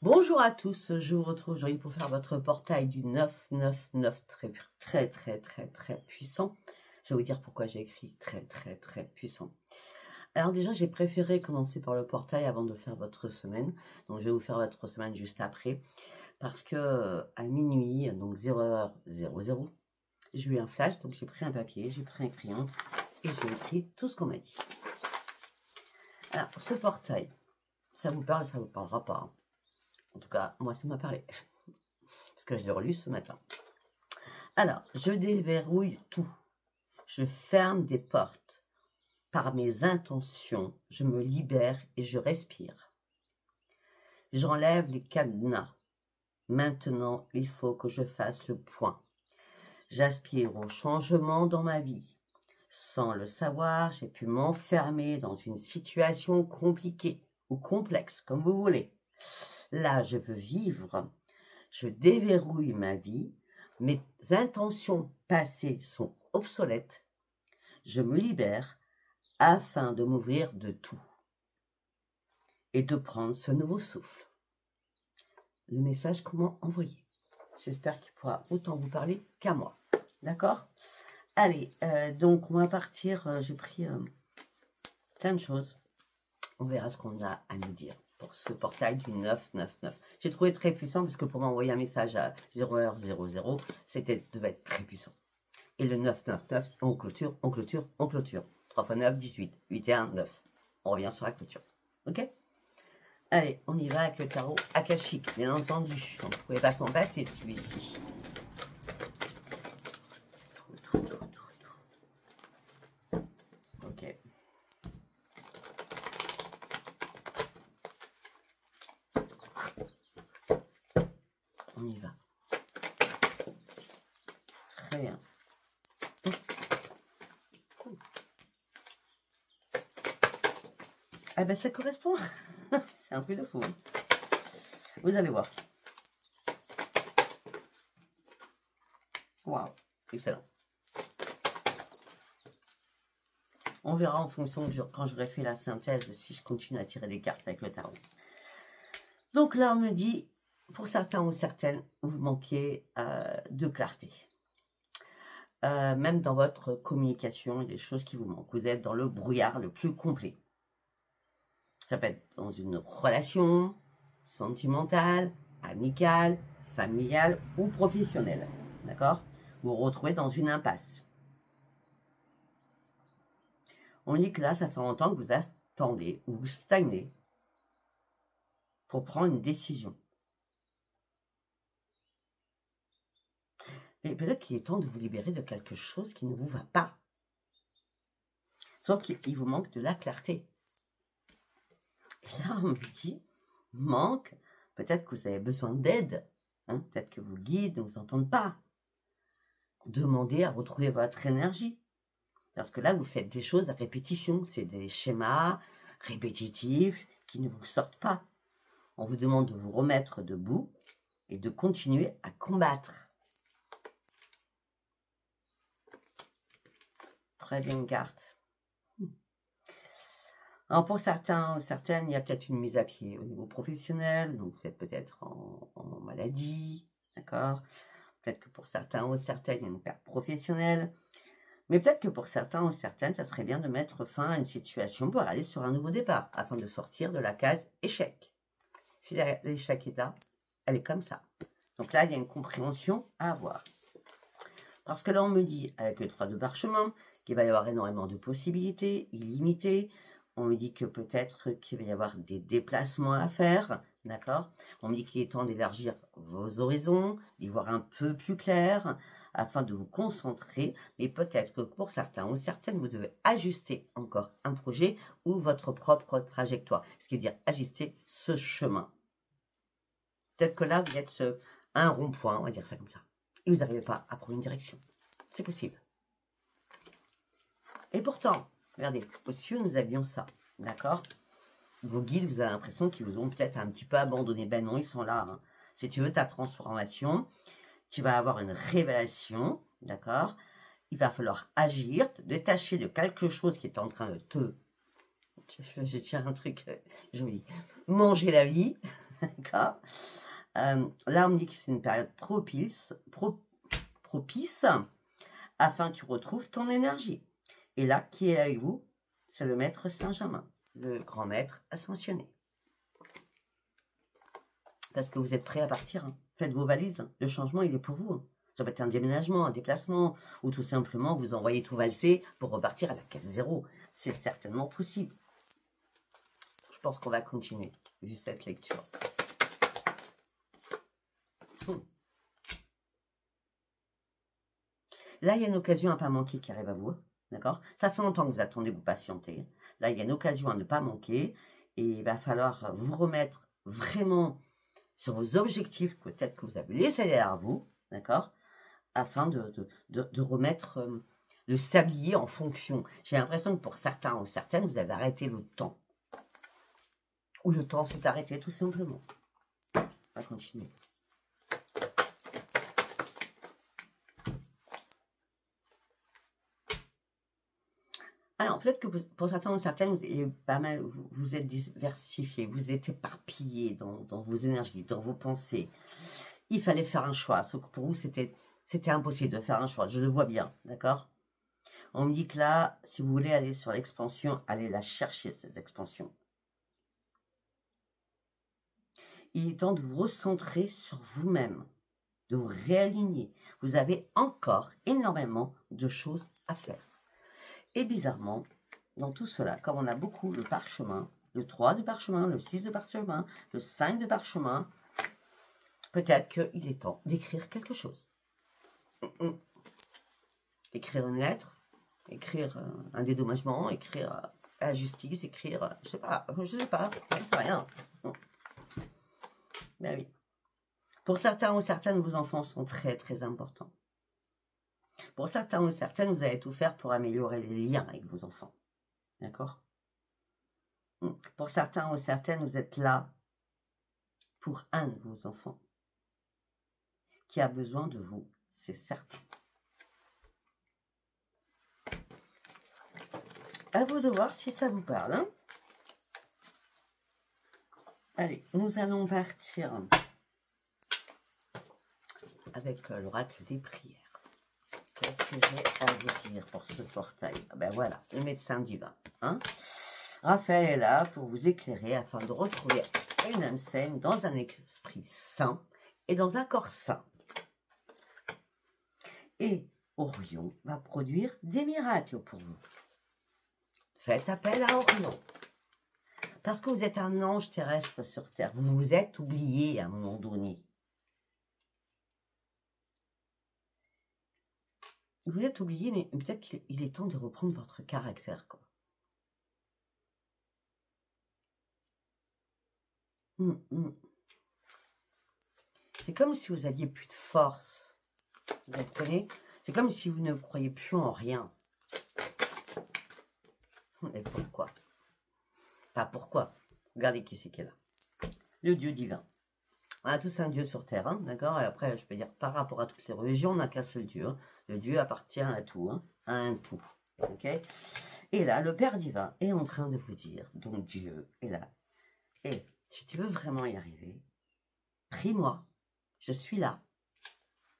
Bonjour à tous, je vous retrouve aujourd'hui pour faire votre portail du 999 très puissant. Je vais vous dire pourquoi j'ai écrit très puissant. Alors déjà, j'ai préféré commencer par le portail avant de faire votre semaine. Donc je vais vous faire votre semaine juste après. Parce que à minuit, donc 0h00, j'ai eu un flash, donc j'ai pris un papier, j'ai pris un crayon et j'ai écrit tout ce qu'on m'a dit. Alors, ce portail, ça vous parle, ça vous parlera pas, hein. En tout cas, moi, ça m'a parlé. Parce que je l'ai relu ce matin. Alors, je déverrouille tout. Je ferme des portes. Par mes intentions, je me libère et je respire. J'enlève les cadenas. Maintenant, il faut que je fasse le point. J'aspire au changement dans ma vie. Sans le savoir, j'ai pu m'enfermer dans une situation compliquée ou complexe, comme vous voulez. Là, je veux vivre. Je déverrouille ma vie. Mes intentions passées sont obsolètes. Je me libère afin de m'ouvrir de tout et de prendre ce nouveau souffle. Le message comment envoyer. J'espère qu'il pourra autant vous parler qu'à moi. D'accord? Allez, donc on va partir. J'ai pris plein de choses. On verra ce qu'on a à nous dire pour ce portail du 999. J'ai trouvé très puissant parce que pour m'envoyer un message à 0h00, devait être très puissant. Et le 999, on clôture. 3 x 9, 18. 8 et 1, 9. On revient sur la clôture. Ok? Allez, on y va avec le tarot akashique, bien entendu. On ne pouvait pas s'en passer de celui-ci. Ok. On y va. Très bien. Ah ben ça correspond. C'est un truc de fou. Vous allez voir. Waouh, excellent. On verra en fonction de quand j'aurai fait la synthèse si je continue à tirer des cartes avec le tarot. Donc là, on me dit, pour certains ou certaines, vous manquez de clarté. Même dans votre communication, il y a des choses qui vous manquent. Vous êtes dans le brouillard le plus complet. Ça peut être dans une relation sentimentale, amicale, familiale ou professionnelle. D'accord? Vous vous retrouvez dans une impasse. On dit que là, ça fait longtemps que vous attendez ou vous stagnez pour prendre une décision. Mais peut-être qu'il est temps de vous libérer de quelque chose qui ne vous va pas. Sauf qu'il vous manque de la clarté. Et là, on me dit, manque, peut-être que vous avez besoin d'aide. Hein, peut-être que vos guides ne vous entendent pas. Demandez à retrouver votre énergie. Parce que là, vous faites des choses à répétition. C'est des schémas répétitifs qui ne vous sortent pas. On vous demande de vous remettre debout et de continuer à combattre. Troisième carte. Alors pour certains ou certaines, il y a peut-être une mise à pied au niveau professionnel. Donc vous êtes peut-être en maladie. D'accord? Peut-être que pour certains ou certaines, il y a une perte professionnelle. Mais peut-être que pour certains ou certaines, ça serait bien de mettre fin à une situation pour aller sur un nouveau départ, afin de sortir de la case échec. Si l'échec est là, elle est comme ça. Donc là, il y a une compréhension à avoir. Parce que là, on me dit, avec le 3 de parchemin, qu'il va y avoir énormément de possibilités, illimitées. On me dit que peut-être qu'il va y avoir des déplacements à faire, d'accord? On me dit qu'il est temps d'élargir vos horizons, d'y voir un peu plus clair, afin de vous concentrer. Mais peut-être que pour certains ou certaines, vous devez ajuster encore un projet ou votre propre trajectoire. Ce qui veut dire ajuster ce chemin. Peut-être que là, vous êtes à un rond-point, on va dire ça comme ça. Et vous n'arrivez pas à prendre une direction. C'est possible. Et pourtant, regardez, au cieux, nous avions ça. D'accord? Vos guides, vous avez l'impression qu'ils vous ont peut-être un petit peu abandonné. Ben non, ils sont là. Hein. Si tu veux ta transformation, tu vas avoir une révélation. D'accord? Il va falloir agir, te détacher de quelque chose qui est en train de te... Je tiens un truc joli. Manger la vie. D'accord. Là, on me dit que c'est une période propice afin que tu retrouves ton énergie. Et là, qui est avec vous? C'est le maître Saint-Germain, le grand maître ascensionné. Parce que vous êtes prêts à partir. Hein. Faites vos valises. Le changement, il est pour vous. Hein. Ça peut être un déménagement, un déplacement, ou tout simplement vous envoyez tout valser pour repartir à la case zéro. C'est certainement possible. Je pense qu'on va continuer, vu cette lecture. Là, il y a une occasion à ne pas manquer qui arrive à vous. D'accord? Ça fait longtemps que vous attendez, vous patientez. Là, il y a une occasion à ne pas manquer. Et il va falloir vous remettre vraiment sur vos objectifs, peut-être que vous avez laissé derrière vous. D'accord? Afin de remettre le sablier en fonction. J'ai l'impression que pour certains ou certaines, vous avez arrêté le temps. Ou le temps s'est arrêté tout simplement. On va continuer. Alors, peut-être que pour certains ou certaines, vous êtes diversifiés, vous êtes éparpillés dans vos énergies, dans vos pensées. Il fallait faire un choix, sauf que pour vous, c'était impossible de faire un choix. Je le vois bien, d'accord? On me dit que là, si vous voulez aller sur l'expansion, allez la chercher, cette expansion. Il est temps de vous recentrer sur vous-même, de vous réaligner. Vous avez encore énormément de choses à faire. Et bizarrement, dans tout cela, comme on a beaucoup le parchemin, le 3 de parchemin, le 6 de parchemin, le 5 de parchemin, peut-être qu'il est temps d'écrire quelque chose. Écrire une lettre, écrire un dédommagement, écrire la justice, écrire, je sais pas, c'est rien. Ben oui. Pour certains ou certaines, vos enfants sont très très importants. Pour certains ou certaines, vous allez tout faire pour améliorer les liens avec vos enfants. D'accord? Pour certains ou certaines, vous êtes là pour un de vos enfants qui a besoin de vous, c'est certain. À vous de voir si ça vous parle. Hein? Allez, nous allons partir avec l'oracle des prières. Qu'est-ce que j'ai à vous dire pour ce portail? Ben voilà, le médecin divin. Hein? Raphaël est là pour vous éclairer afin de retrouver une âme saine dans un esprit sain et dans un corps sain. Et Orion va produire des miracles pour vous. Faites appel à Orion. Parce que vous êtes un ange terrestre sur Terre. Vous vous êtes oublié à un moment donné. Vous êtes oublié, mais peut-être qu'il est temps de reprendre votre caractère, quoi. C'est comme si vous aviez plus de force. Vous comprenez? C'est comme si vous ne croyez plus en rien. Et pourquoi? Pas pourquoi. Regardez qui c'est qui est là. Le Dieu divin. On a tous un Dieu sur Terre, hein, d'accord? Et après, je peux dire, par rapport à toutes les religions, on n'a qu'un seul Dieu. Hein. Le Dieu appartient à tout, hein, à un tout. Ok? Et là, le Père divin est en train de vous dire, donc Dieu est là. Et si tu veux vraiment y arriver, prie-moi, je suis là.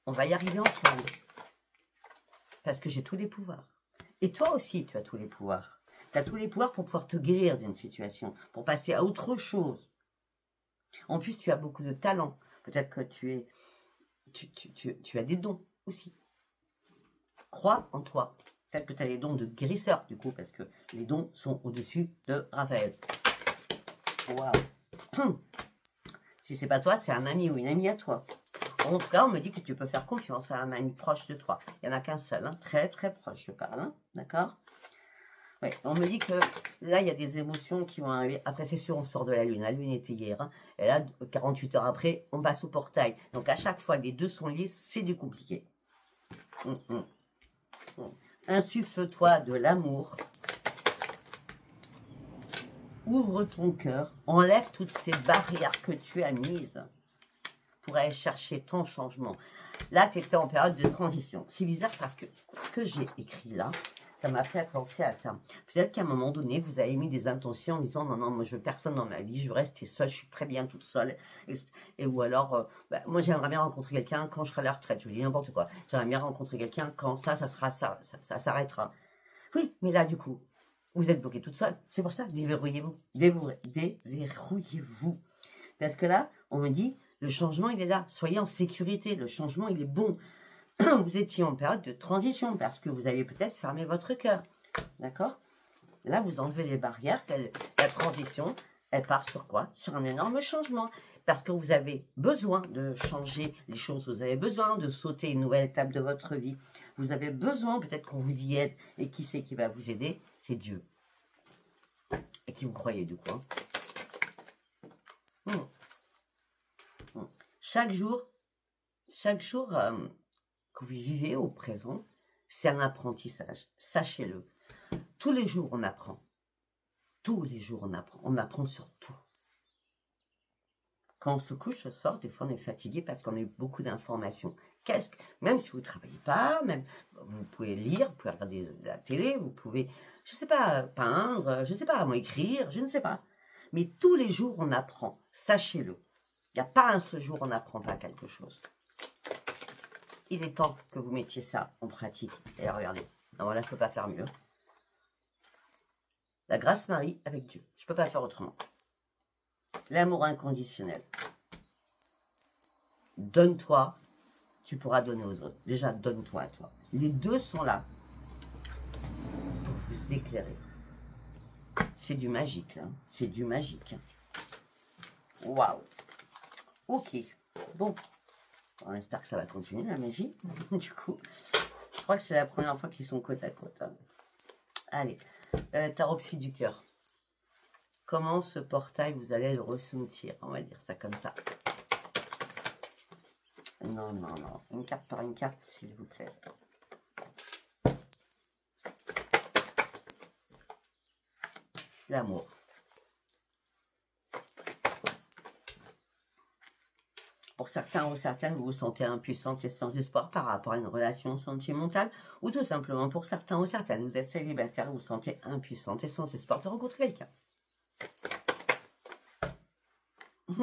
On va y arriver ensemble. Parce que j'ai tous les pouvoirs. Et toi aussi, tu as tous les pouvoirs. Tu as tous les pouvoirs pour pouvoir te guérir d'une situation, pour passer à autre chose. En plus, tu as beaucoup de talent. Peut-être que tu as des dons aussi. Crois en toi. Peut-être que tu as des dons de guérisseur, du coup, parce que les dons sont au-dessus de Raphaël. Waouh. Si c'est pas toi, c'est un ami ou une amie à toi. En tout cas, on me dit que tu peux faire confiance à un ami proche de toi. Il n'y en a qu'un seul, hein, très très proche, je parle. Hein, d'accord? Ouais, on me dit que là, il y a des émotions qui vont arriver. Après, c'est sûr, on sort de la lune. La lune était hier. Hein, et là, 48 heures après, on passe au portail. Donc, à chaque fois, les deux sont liés, c'est du compliqué. Insuffle-toi de l'amour. Ouvre ton cœur. Enlève toutes ces barrières que tu as mises pour aller chercher ton changement. Là, tu étais en période de transition. C'est bizarre parce que ce que j'ai écrit là, ça m'a fait penser à ça. Peut-être qu'à un moment donné, vous avez mis des intentions en disant non, non, moi je veux personne dans ma vie, je veux rester seule, je suis très bien toute seule. Ou alors, moi j'aimerais bien rencontrer quelqu'un quand je serai à la retraite, je vous dis n'importe quoi. J'aimerais bien rencontrer quelqu'un quand ça sera ça s'arrêtera. Oui, mais là du coup, vous êtes bloqué toute seule. C'est pour ça, déverrouillez-vous. Déverrouillez-vous. Parce que là, on me dit, le changement il est là. Soyez en sécurité, le changement il est bon. Vous étiez en période de transition parce que vous avez peut-être fermé votre cœur. D'accord? Là, vous enlevez les barrières. La transition, elle part sur quoi? Sur un énorme changement. Parce que vous avez besoin de changer les choses. Vous avez besoin de sauter une nouvelle étape de votre vie. Vous avez besoin peut-être qu'on vous y aide. Et qui c'est qui va vous aider? C'est Dieu. Et qui vous croyez du coup. Hein. Chaque jour, que vous vivez au présent, c'est un apprentissage. Sachez-le. Tous les jours, on apprend. Tous les jours, on apprend. On apprend sur tout. Quand on se couche le soir, des fois, on est fatigué parce qu'on a eu beaucoup d'informations. Même si vous ne travaillez pas, même vous pouvez lire, vous pouvez regarder la télé, vous pouvez, je ne sais pas, peindre, je ne sais pas, moi écrire, je ne sais pas. Mais tous les jours, on apprend. Sachez-le. Il n'y a pas un seul jour où on n'apprend pas quelque chose. Il est temps que vous mettiez ça en pratique. Et regardez, alors là, je ne peux pas faire mieux. La grâce Marie avec Dieu. Je ne peux pas faire autrement. L'amour inconditionnel. Donne-toi, tu pourras donner aux autres. Déjà, donne-toi à toi. Les deux sont là pour vous éclairer. C'est du magique, là. C'est du magique. Waouh. Ok. Bon. On espère que ça va continuer, la magie. Du coup, je crois que c'est la première fois qu'ils sont côte à côte. Hein. Allez. Taropsie du cœur. Comment ce portail, vous allez le ressentir? On va dire ça comme ça. Non, non, non. Une carte par une carte, s'il vous plaît. L'amour. Pour certains ou certaines, vous vous sentez impuissante et sans espoir par rapport à une relation sentimentale, ou tout simplement pour certains ou certaines, vous êtes célibataire, vous vous sentez impuissante et sans espoir de rencontrer quelqu'un.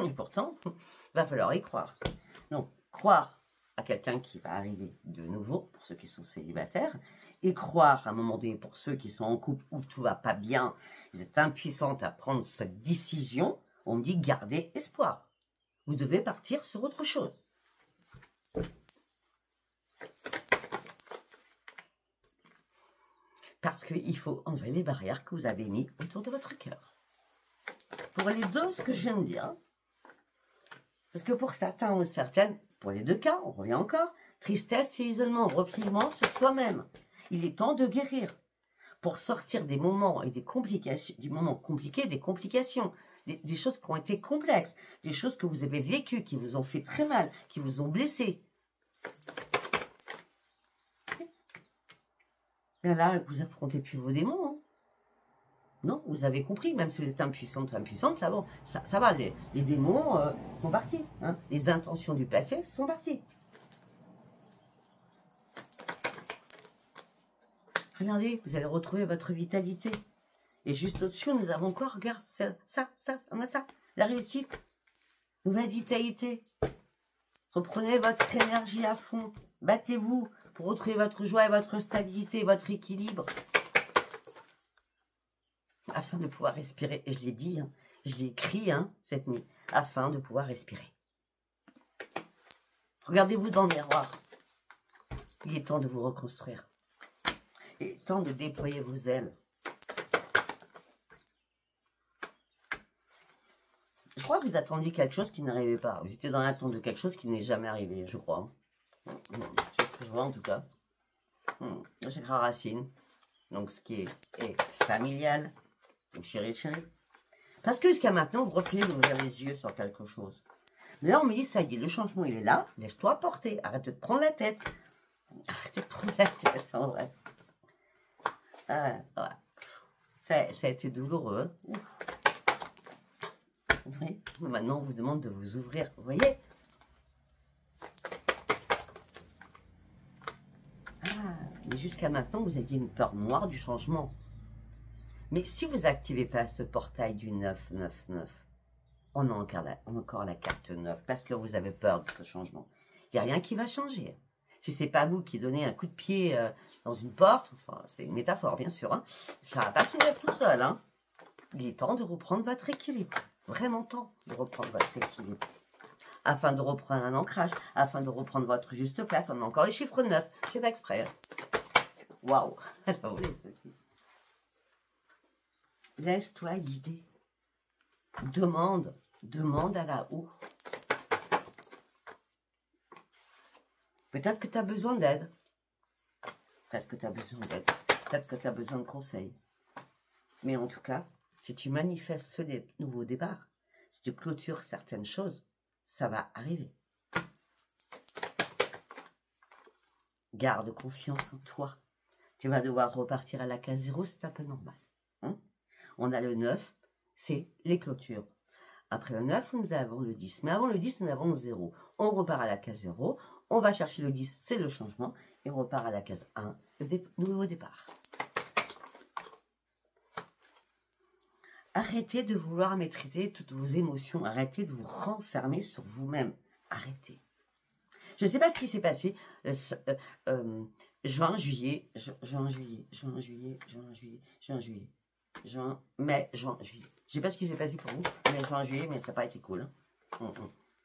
Et pourtant, il va falloir y croire. Donc, croire à quelqu'un qui va arriver de nouveau, pour ceux qui sont célibataires, et croire à un moment donné, pour ceux qui sont en couple où tout va pas bien, vous êtes impuissante à prendre cette décision, on me dit gardez espoir. Vous devez partir sur autre chose. Parce qu'il faut enlever les barrières que vous avez mises autour de votre cœur. Pour les deux, ce que je viens de dire, parce que pour certains ou certaines, pour les deux cas, on revient encore, tristesse et isolement, repliement sur soi-même. Il est temps de guérir pour sortir des moments et des complications, des moments compliqués, des complications, des choses qui ont été complexes, des choses que vous avez vécues, qui vous ont fait très mal, qui vous ont blessé. Et là, vous affrontez plus vos démons. Hein. Non, vous avez compris, même si vous êtes impuissante, ça, bon, ça va, les démons sont partis. Hein. Les intentions du passé sont parties. Regardez, vous allez retrouver votre vitalité. Et juste au-dessus, nous avons quoi? Regarde, ça, on a ça. La réussite. Nouvelle vitalité. Reprenez votre énergie à fond. Battez-vous pour retrouver votre joie et votre stabilité, votre équilibre. Afin de pouvoir respirer. Et je l'ai dit, hein, je l'ai écrit cette nuit. Afin de pouvoir respirer. Regardez-vous dans le miroir. Il est temps de vous reconstruire. Il est temps de déployer vos ailes. Je crois que vous attendiez quelque chose qui n'arrivait pas. Vous étiez dans l'attente de quelque chose qui n'est jamais arrivé, je crois. C'est ce que je vois en tout cas. Le chakra racine. Donc ce qui est familial. Donc chéri. Parce que jusqu'à maintenant, vous refusez d'ouvrir les yeux sur quelque chose. Mais là, on me dit, ça y est, le changement, il est là. Laisse-toi porter. Arrête de te prendre la tête. Arrête de te prendre la tête, en vrai. Ouais. Ça a été douloureux. Oui. Maintenant, on vous demande de vous ouvrir. Vous voyez? Mais jusqu'à maintenant, vous aviez une peur noire du changement. Mais si vous n'activez pas ce portail du 999, on a encore la carte 9 parce que vous avez peur de ce changement. Il n'y a rien qui va changer. Si ce n'est pas vous qui donnez un coup de pied dans une porte, enfin, c'est une métaphore bien sûr, hein, ça ne va pas s'ouvrir tout seul. Hein. Il est temps de reprendre votre équilibre. Vraiment temps de reprendre votre équilibre. Afin de reprendre un ancrage, afin de reprendre votre juste place. On a encore les chiffres 9. Je fais pas exprès. Waouh. Laisse-toi guider. Demande à là-haut. Peut-être que tu as besoin d'aide. Peut-être que tu as besoin d'aide. Peut-être que tu as besoin de conseils. Mais en tout cas, si tu manifestes ce nouveau départ, si tu clôtures certaines choses, ça va arriver. Garde confiance en toi. Tu vas devoir repartir à la case 0, c'est un peu normal. Hein? On a le 9, c'est les clôtures. Après le 9, nous avons le 10. Mais avant le 10, nous avons le 0. On repart à la case 0. On va chercher le 10, c'est le changement. Et on repart à la case 1, le nouveau départ. Arrêtez de vouloir maîtriser toutes vos émotions. Arrêtez de vous renfermer sur vous-même. Arrêtez. Je ne sais pas ce qui s'est passé. Juin, juillet, juin, mai, juin, juillet. Je ne sais pas ce qui s'est passé pour vous, mais juin, juillet, mais ça n'a pas été cool. Hein.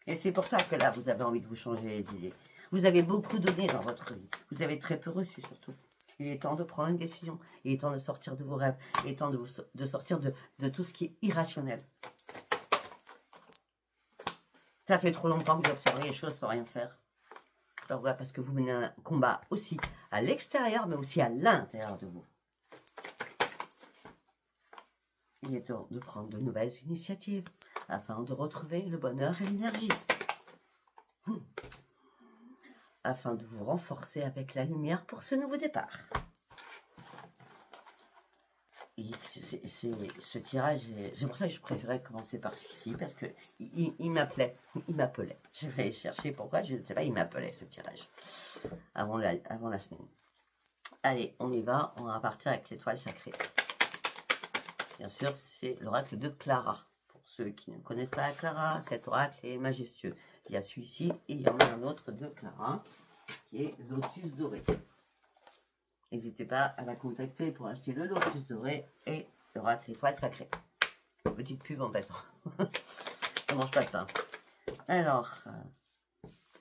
Et c'est pour ça que là, vous avez envie de vous changer les idées. Vous avez beaucoup donné dans votre vie. Vous avez très peu reçu surtout. Il est temps de prendre une décision. Il est temps de sortir de vos rêves. Il est temps de sortir de tout ce qui est irrationnel. Ça fait trop longtemps que vous observez les choses sans rien faire. Alors voilà, parce que vous menez un combat aussi à l'extérieur, mais aussi à l'intérieur de vous. Il est temps de prendre de nouvelles initiatives afin de retrouver le bonheur et l'énergie. Afin de vous renforcer avec la lumière pour ce nouveau départ. Et ce tirage, c'est pour ça que je préférais commencer par celui-ci, parce que il m'appelait, il m'appelait. Je vais aller chercher pourquoi, je ne sais pas, il m'appelait ce tirage, avant la semaine. Allez, on y va, on va partir avec l'étoile sacrée. Bien sûr, c'est l'oracle de Clara. Pour ceux qui ne connaissent pas Clara, cet oracle est majestueux. Il y a celui-ci et il y en a un autre de Clara, qui est Lotus Doré. N'hésitez pas à la contacter pour acheter le Lotus Doré et l'oracle étoile sacrée. Petite pub en passant. On mange pas de pain. Alors,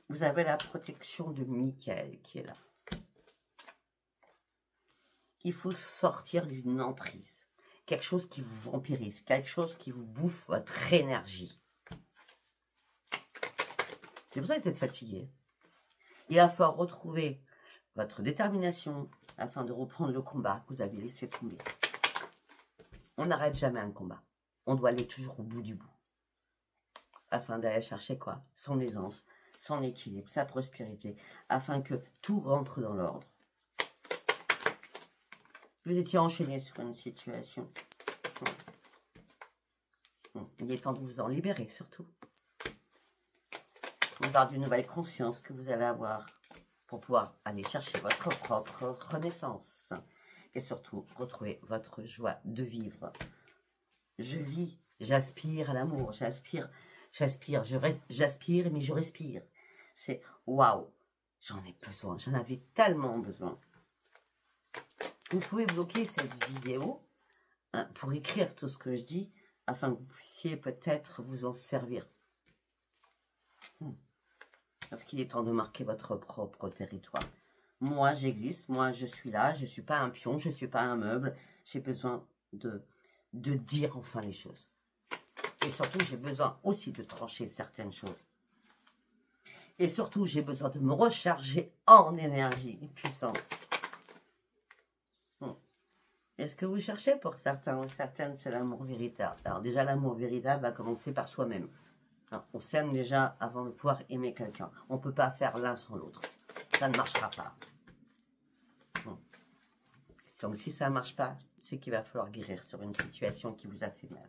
vous avez la protection de Michael qui est là. Il faut sortir d'une emprise. Quelque chose qui vous vampirise, quelque chose qui vous bouffe votre énergie. C'est pour ça que vous êtes fatigué. Il va falloir retrouver votre détermination afin de reprendre le combat que vous avez laissé tomber. On n'arrête jamais un combat. On doit aller toujours au bout du bout. Afin d'aller chercher quoi? Son aisance, son équilibre, sa prospérité, afin que tout rentre dans l'ordre. Vous étiez enchaîné sur une situation. Il est temps de vous en libérer, surtout. On parle d'une nouvelle conscience que vous allez avoir pour pouvoir aller chercher votre propre renaissance. Et surtout, retrouver votre joie de vivre. Je vis, j'aspire à l'amour, j'aspire, mais je respire. C'est waouh, j'en ai besoin, j'en avais tellement besoin. Vous pouvez bloquer cette vidéo pour écrire tout ce que je dis, afin que vous puissiez peut-être vous en servir. Parce qu'il est temps de marquer votre propre territoire. Moi, j'existe, moi, je suis là, je ne suis pas un pion, je ne suis pas un meuble. J'ai besoin de dire enfin les choses. Et surtout, j'ai besoin aussi de trancher certaines choses. Et surtout, j'ai besoin de me recharger en énergie puissante. Est-ce que vous cherchez pour certains ou certaines, c'est l'amour véritable? Alors déjà, l'amour véritable va commencer par soi-même. On s'aime déjà avant de pouvoir aimer quelqu'un. On ne peut pas faire l'un sans l'autre. Ça ne marchera pas. Donc si ça ne marche pas, c'est qu'il va falloir guérir sur une situation qui vous a fait mal.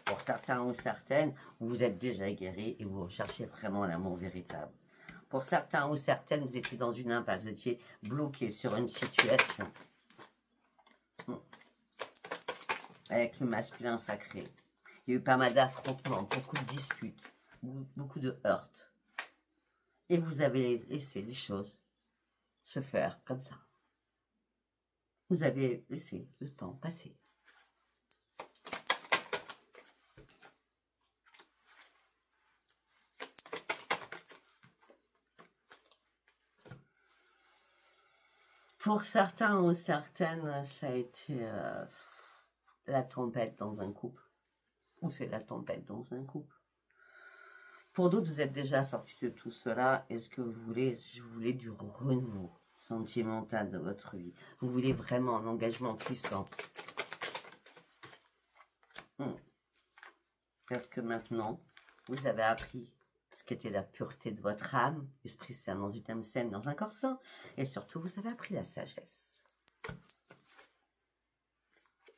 Pour certains ou certaines, vous êtes déjà guéri et vous recherchez vraiment l'amour véritable. Pour certains ou certaines, vous étiez dans une impasse, vous étiez bloqué sur une situation. Avec le masculin sacré. Il y a eu pas mal d'affrontements, beaucoup de disputes, beaucoup de heurts. Et vous avez laissé les choses se faire comme ça. Vous avez laissé le temps passer. Pour certains ou certaines, ça a été la tempête dans un couple. Ou c'est la tempête dans un couple. Pour d'autres, vous êtes déjà sortis de tout cela. Est-ce que vous voulez, si vous voulez du renouveau sentimental de votre vie, vous voulez vraiment un engagement puissant. Parce que maintenant, vous avez appris ce qu'était la pureté de votre âme, esprit saint dans une âme saine, dans un corps sain. Et surtout, vous avez appris la sagesse.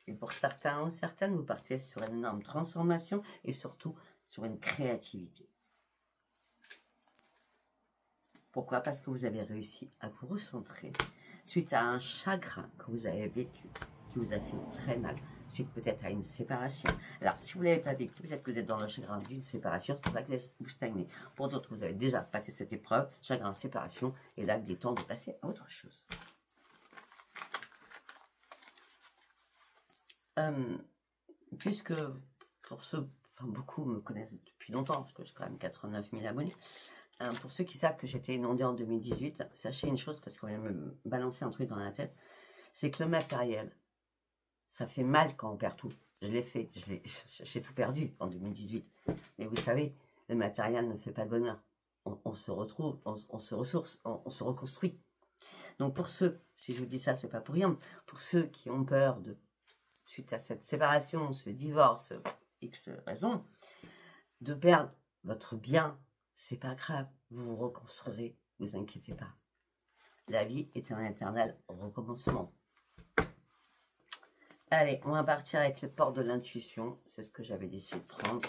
Et pour certains ou certaines, vous partez sur une énorme transformation et surtout sur une créativité. Pourquoi? Parce que vous avez réussi à vous recentrer suite à un chagrin que vous avez vécu, qui vous a fait très mal, suite peut-être à une séparation. Alors, si vous ne l'avez pas vécu, peut-être que vous êtes dans le chagrin d'une séparation, c'est pour ça que vous stagnez. Pour d'autres, vous avez déjà passé cette épreuve, chagrin, séparation, et là, il est temps de passer à autre chose. Puisque, pour ceux, enfin beaucoup me connaissent depuis longtemps, parce que j'ai quand même 89 000 abonnés, pour ceux qui savent que j'étais inondée en 2018, sachez une chose, parce qu'on vient me balancer un truc dans la tête, c'est que le matériel, ça fait mal quand on perd tout. Je l'ai fait, j'ai tout perdu en 2018. Mais vous savez, le matériel ne fait pas de bonheur. On se retrouve, on se ressource, on se reconstruit. Donc pour ceux, si je vous dis ça, c'est pas pour rien, pour ceux qui ont peur de, suite à cette séparation, ce divorce, X raisons, de perdre votre bien, c'est pas grave, vous vous reconstruirez, ne vous inquiétez pas. La vie est un éternel recommencement. Allez, on va partir avec le port de l'intuition. C'est ce que j'avais décidé de prendre.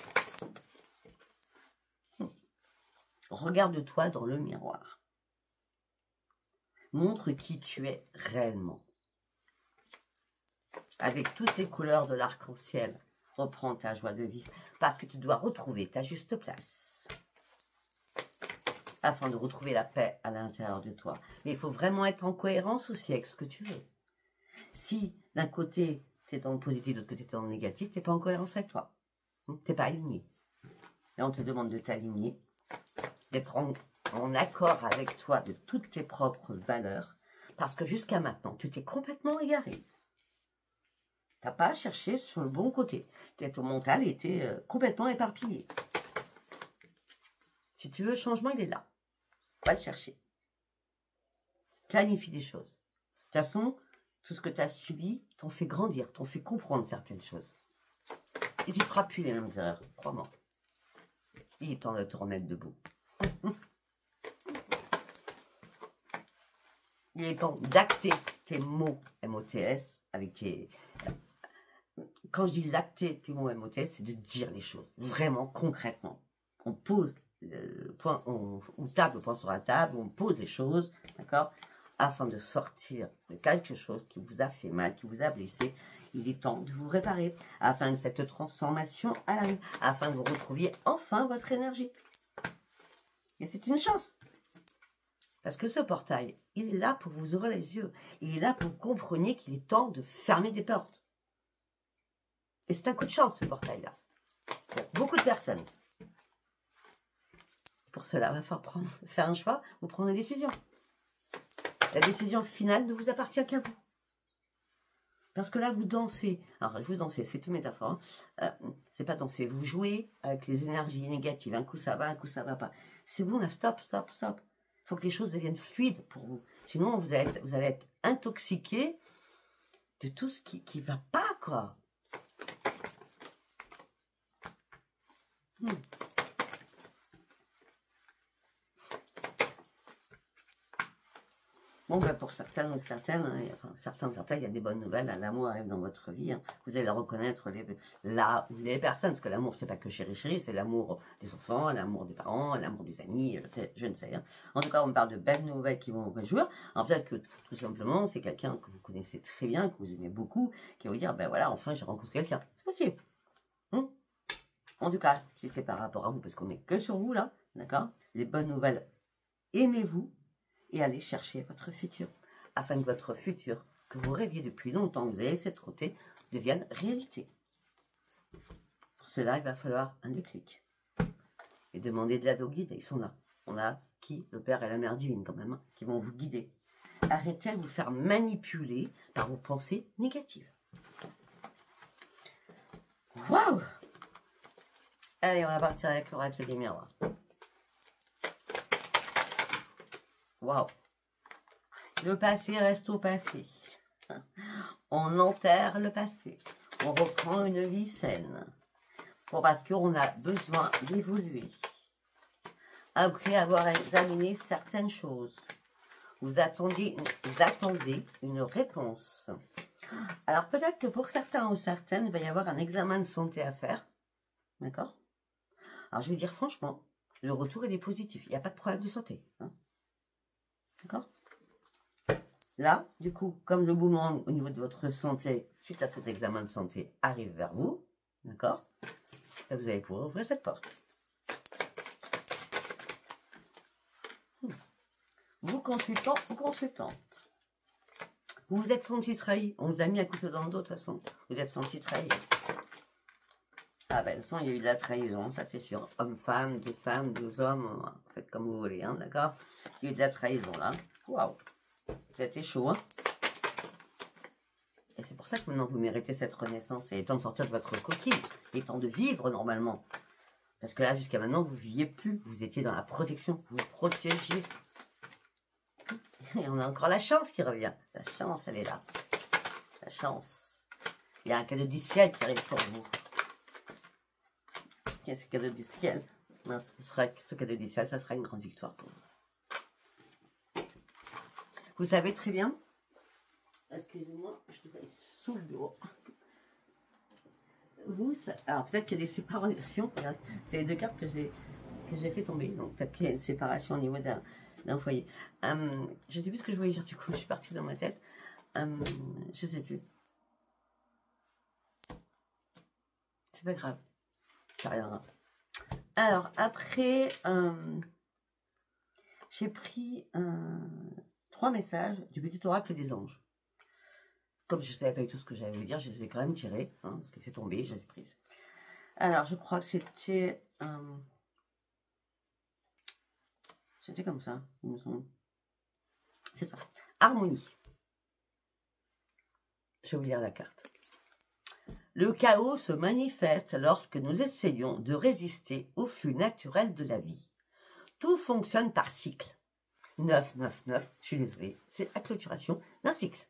Regarde-toi dans le miroir. Montre qui tu es réellement. Avec toutes les couleurs de l'arc-en-ciel, reprends ta joie de vivre parce que tu dois retrouver ta juste place. Afin de retrouver la paix à l'intérieur de toi. Mais il faut vraiment être en cohérence aussi avec ce que tu veux. Si d'un côté, tu es dans le positif, de l'autre côté, tu es dans le négatif, tu n'es pas en cohérence avec toi. Tu n'es pas aligné. Là, on te demande de t'aligner, d'être en accord avec toi de toutes tes propres valeurs, parce que jusqu'à maintenant, tu t'es complètement égaré. Tu n'as pas cherché sur le bon côté. Ton mental était complètement éparpillé. Si tu veux le changement, il est là. Va le chercher. Planifie des choses. De toute façon, tout ce que tu as subi t'en fait grandir, t'en fait comprendre certaines choses. Et tu ne feras plus les mêmes erreurs, crois-moi. Il est temps de te remettre debout. Il est temps d'acter tes mots MOTS avec tes... Quand je dis l'acter tes mots MOTS, c'est de dire les choses, vraiment, concrètement. On pose le point, on tape le point sur la table, on pose les choses, d'accord, afin de sortir de quelque chose qui vous a fait mal, qui vous a blessé. Il est temps de vous réparer, afin que cette transformation arrive, afin que vous retrouviez enfin votre énergie. Et c'est une chance. Parce que ce portail, il est là pour vous ouvrir les yeux. Il est là pour que vous compreniez qu'il est temps de fermer des portes. Et c'est un coup de chance, ce portail-là. Pour beaucoup de personnes. Pour cela, il va falloir faire un choix ou prendre une décision. La décision finale ne vous appartient qu'à vous. Parce que là, vous dansez. Alors, vous dansez, c'est une métaphore. C'est pas danser. Vous jouez avec les énergies négatives. Un coup, ça va, un coup, ça va pas. C'est bon, là, stop, stop, stop. Il faut que les choses deviennent fluides pour vous. Sinon, vous allez être intoxiqué de tout ce qui ne va pas, quoi. Bon, ben pour certaines ou certaines, hein, enfin, certains, il y a des bonnes nouvelles. Hein, l'amour arrive dans votre vie. Hein. Vous allez reconnaître là où les personnes. Parce que l'amour, c'est pas que chéri chéri, c'est l'amour des enfants, l'amour des parents, l'amour des amis, je ne sais. Hein. En tout cas, on me parle de belles nouvelles qui vont vous réjouir. Alors peut-être que tout simplement, c'est quelqu'un que vous connaissez très bien, que vous aimez beaucoup, qui va vous dire, ben voilà, enfin, j'ai rencontré quelqu'un. C'est possible. En tout cas, si c'est par rapport à vous, parce qu'on n'est que sur vous là, d'accord? Les bonnes nouvelles, aimez-vous. Et allez chercher votre futur, afin que votre futur, que vous rêviez depuis longtemps, que vous avez laissé de côté, devienne réalité. Pour cela, il va falloir un déclic. Et demander de l'aide aux guides, ils sont là. On a qui? Le Père et la Mère divine quand même, hein, qui vont vous guider. Arrêtez de vous faire manipuler par vos pensées négatives. Waouh! Allez, on va partir avec l'oracle des miroirs. Waouh! Le passé reste au passé. On enterre le passé. On reprend une vie saine. Parce qu'on a besoin d'évoluer. Après avoir examiné certaines choses, vous attendez une réponse. Alors peut-être que pour certains ou certaines, il va y avoir un examen de santé à faire. D'accord? Alors je vais dire franchement, le retour il est positif. Il n'y a pas de problème de santé. Hein. D'accord? Là, du coup, comme le boomerang au niveau de votre santé, suite à cet examen de santé, arrive vers vous, d'accord? Et vous allez pouvoir ouvrir cette porte. Vous consultant ou consultante, vous vous êtes senti trahi. On vous a mis un couteau dans le dos de toute façon. Vous êtes senti trahi. Ah ben, il y a eu de la trahison, ça c'est sûr. Homme-femme, deux hommes, faites comme vous voulez, hein, d'accord? Il y a eu de la trahison là. Waouh! C'était chaud, hein? Et c'est pour ça que maintenant vous méritez cette renaissance. Il est temps de sortir de votre coquille. Il est temps de vivre normalement. Parce que là, jusqu'à maintenant, vous ne viviez plus. Vous étiez dans la protection. Vous vous protégiez. Et on a encore la chance qui revient. La chance, elle est là. La chance. Il y a un cadeau du ciel qui arrive pour vous. Qu'est-ce que cadeau du ciel? Non, ce cadeau du ciel, ça sera une grande victoire pour vous. Vous savez très bien. Excusez-moi, je te mets sous le bureau. Alors peut-être qu'il y a des séparations. C'est les deux cartes que j'ai fait tomber. Donc peut-être qu'il y a une séparation au niveau d'un foyer. Je ne sais plus ce que je voulais dire du coup. Je suis partie dans ma tête. Je ne sais plus. C'est pas grave. Ça reviendra. Alors après, j'ai pris 3 messages du petit oracle des anges. Comme je ne savais pas du tout ce que j'allais vous dire, je les ai quand même tirés, hein, parce que c'est tombé, je les ai prises. Alors, je crois que c'était comme ça, il me semble. C'est ça. Harmonie. Je vais vous lire la carte. Le chaos se manifeste lorsque nous essayons de résister au flux naturel de la vie. Tout fonctionne par cycle. 9, 9, 9, je suis désolée, c'est la clôturation d'un cycle.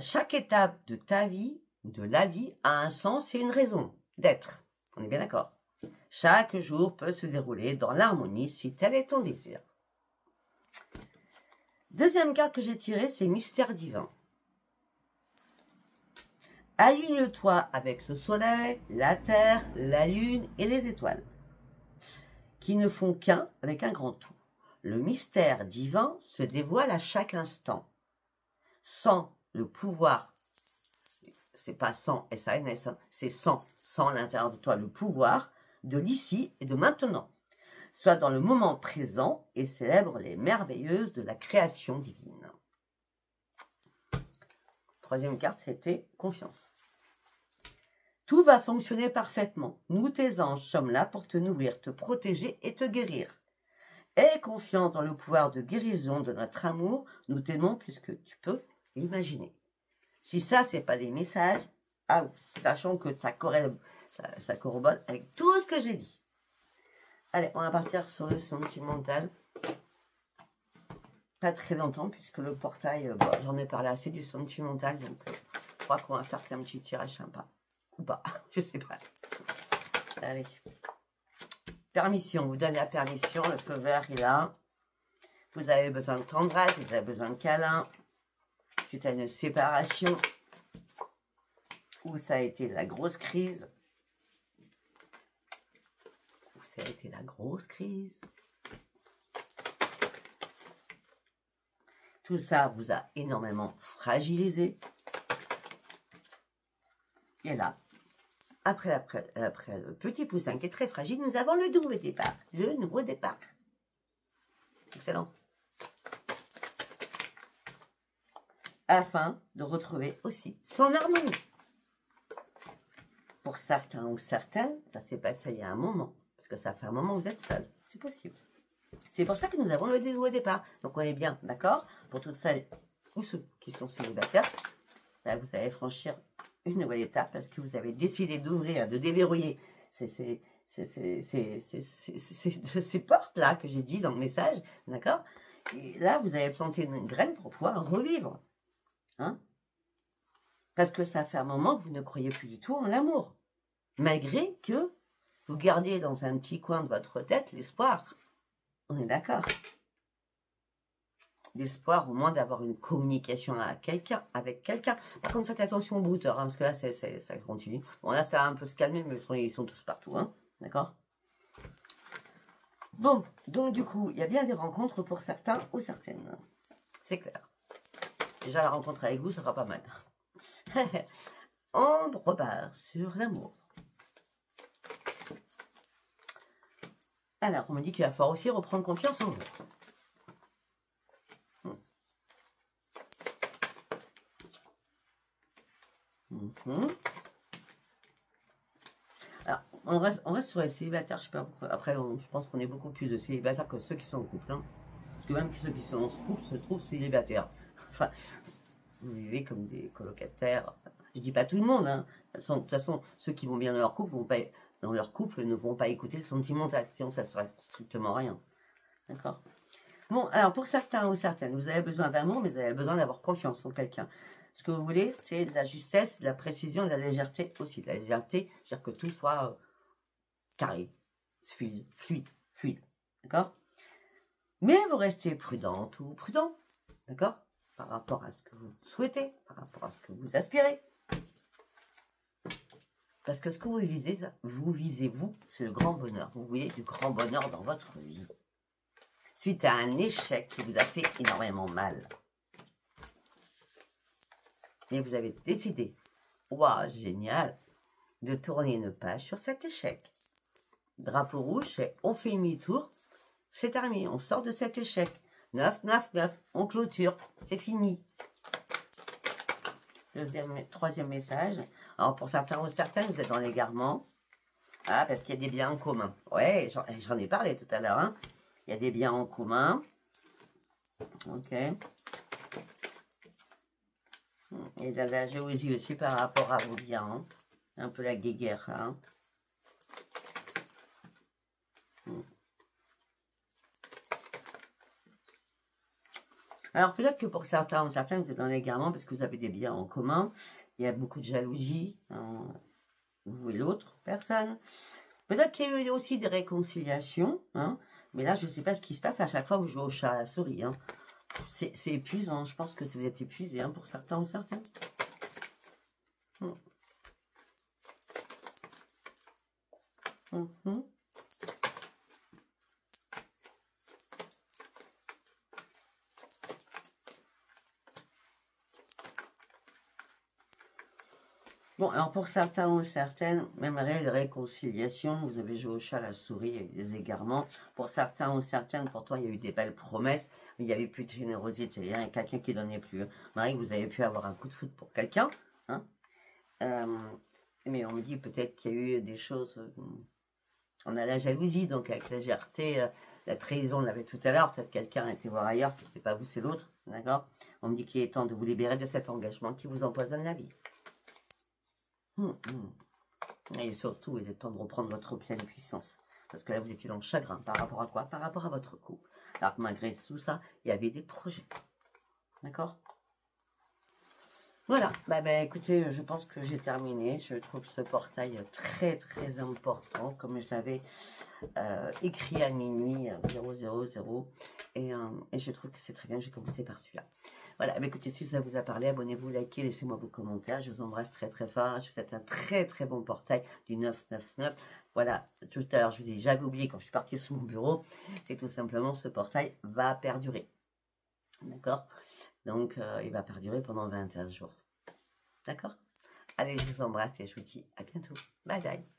Chaque étape de ta vie, de la vie, a un sens et une raison d'être. On est bien d'accord. Chaque jour peut se dérouler dans l'harmonie si tel est ton désir. Deuxième carte que j'ai tirée, c'est Mystère divin. Aligne-toi avec le soleil, la terre, la lune et les étoiles, qui ne font qu'un avec un grand tout. Le mystère divin se dévoile à chaque instant. Sans le pouvoir, c'est pas sans S-A-N-S, hein, c'est sans l'intérieur de toi, le pouvoir de l'ici et de maintenant. Sois dans le moment présent et célèbre les merveilleuses de la création divine. Troisième carte, c'était confiance. Tout va fonctionner parfaitement. Nous, tes anges, sommes là pour te nourrir, te protéger et te guérir. Aie confiance dans le pouvoir de guérison de notre amour. Nous t'aimons plus que tu peux l'imaginer. Si ça, c'est pas des messages, sachant que ça corrobore avec tout ce que j'ai dit. Allez, on va partir sur le sentimental. Pas très longtemps, puisque le portail, j'en ai parlé assez du sentimental, donc je crois qu'on va faire qu'un petit tirage sympa. Ou pas, je sais pas. Allez. Permission, vous donne la permission, le feu vert est là. Vous avez besoin de tendresse, vous avez besoin de câlin. Suite à une séparation où ça a été la grosse crise. Où ça a été la grosse crise. Tout ça vous a énormément fragilisé. Et là, après le petit poussin qui est très fragile, nous avons le nouveau départ. Le nouveau départ. Excellent. Afin de retrouver aussi son harmonie. Pour certains ou certaines, ça s'est passé il y a un moment. Parce que ça fait un moment que vous êtes seul. C'est possible. C'est pour ça que nous avons le nouveau départ. Donc on est bien, d'accord? Pour toutes celles ou ceux qui sont célibataires, là, vous allez franchir une nouvelle étape parce que vous avez décidé d'ouvrir, de déverrouiller ces portes-là que j'ai dit dans le message, d'accord? Et là, vous avez planté une graine pour pouvoir revivre. Hein? Parce que ça fait un moment que vous ne croyez plus du tout en l'amour. Malgré que vous gardiez dans un petit coin de votre tête l'espoir. On est d'accord. L'espoir au moins d'avoir une communication avec quelqu'un. Par contre, faites attention aux boosters, hein, parce que là, ça continue. Bon, là, ça a un peu se calmer, mais ils sont tous partout. Hein, d'accord? Bon, donc du coup, il y a bien des rencontres pour certains ou certaines. C'est clair. Déjà, la rencontre avec vous, ça sera pas mal. On repart sur l'amour. Alors, on me dit qu'il va falloir aussi reprendre confiance en vous. Alors, on reste sur les célibataires, je sais pas pourquoi. Après, je pense qu'on est beaucoup plus de célibataires que ceux qui sont en couple. Hein. Parce que même ceux qui sont en couple se trouvent célibataires. Enfin, vous vivez comme des colocataires. Je dis pas tout le monde. Hein. De toute façon, ceux qui vont bien dans leur couple ne vont pas écouter le sentimental. Sinon, ça ne serait strictement rien. D'accord? Bon, alors pour certains ou certaines, vous avez besoin d'amour, mais vous avez besoin d'avoir confiance en quelqu'un. Ce que vous voulez, c'est de la justesse, de la précision, de la légèreté aussi. De la légèreté, c'est-à-dire que tout soit carré, fluide. D'accord? Mais vous restez prudente ou prudent. D'accord? Par rapport à ce que vous souhaitez, par rapport à ce que vous aspirez. Parce que ce que vous visez, c'est le grand bonheur. Vous voulez du grand bonheur dans votre vie. Suite à un échec qui vous a fait énormément mal. Mais vous avez décidé, waouh, génial, de tourner une page sur cet échec. Drapeau rouge, c'est on fait demi-tour, c'est terminé, on sort de cet échec. 9, 9, 9, on clôture, c'est fini. Troisième message. Alors pour certains ou certaines, vous êtes dans l'égarement. Ah, parce qu'il y a des biens en commun. Ouais, j'en ai parlé tout à l'heure. Hein. Il y a des biens en commun. Ok. Et de la jalousie aussi par rapport à vos biens. Hein. Un peu la guéguerre. Hein. Alors peut-être que pour certains ou certaines, vous êtes dans l'égarement parce que vous avez des biens en commun. Il y a beaucoup de jalousie, hein, vous et l'autre personne. Peut-être qu'il y a eu aussi des réconciliations. Hein, mais là, je ne sais pas ce qui se passe à chaque fois que vous jouez au chat à la souris. Hein. C'est épuisant. Je pense que vous êtes épuisé hein, pour certains ou certaines. Bon, alors pour certains ou certaines, même réconciliation, vous avez joué au chat, à la souris, il y a eu des égarements. Pour certains ou certaines, pourtant, il y a eu des belles promesses, mais il n'y avait plus de générosité, il y a quelqu'un qui donnait plus. Marie, vous avez pu avoir un coup de foudre pour quelqu'un, hein, mais on me dit peut-être qu'il y a eu des choses... on a la jalousie, donc avec la légèreté, la trahison, on l'avait tout à l'heure, peut-être quelqu'un a été voir ailleurs, si c'est pas vous, c'est l'autre, d'accord? On me dit qu'il est temps de vous libérer de cet engagement qui vous empoisonne la vie. Et surtout, il est temps de reprendre votre pleine puissance. Parce que là, vous étiez dans le chagrin. Par rapport à quoi? Par rapport à votre couple. Alors que malgré tout ça, il y avait des projets. D'accord? Voilà, écoutez, je pense que j'ai terminé. Je trouve ce portail très très important, comme je l'avais écrit à minuit 000, et je trouve que c'est très bien. J'ai commencé par celui-là. Voilà, écoutez, si ça vous a parlé, abonnez-vous, likez, laissez-moi vos commentaires. Je vous embrasse très très fort. Je vous souhaite un très très bon portail du 999. Voilà, tout à l'heure, je vous ai dit, j'avais oublié quand je suis partie sur mon bureau, c'est tout simplement ce portail va perdurer. D'accord? Donc, il va perdurer pendant 21 jours. D'accord? Allez, je vous embrasse et je vous dis à bientôt. Bye bye.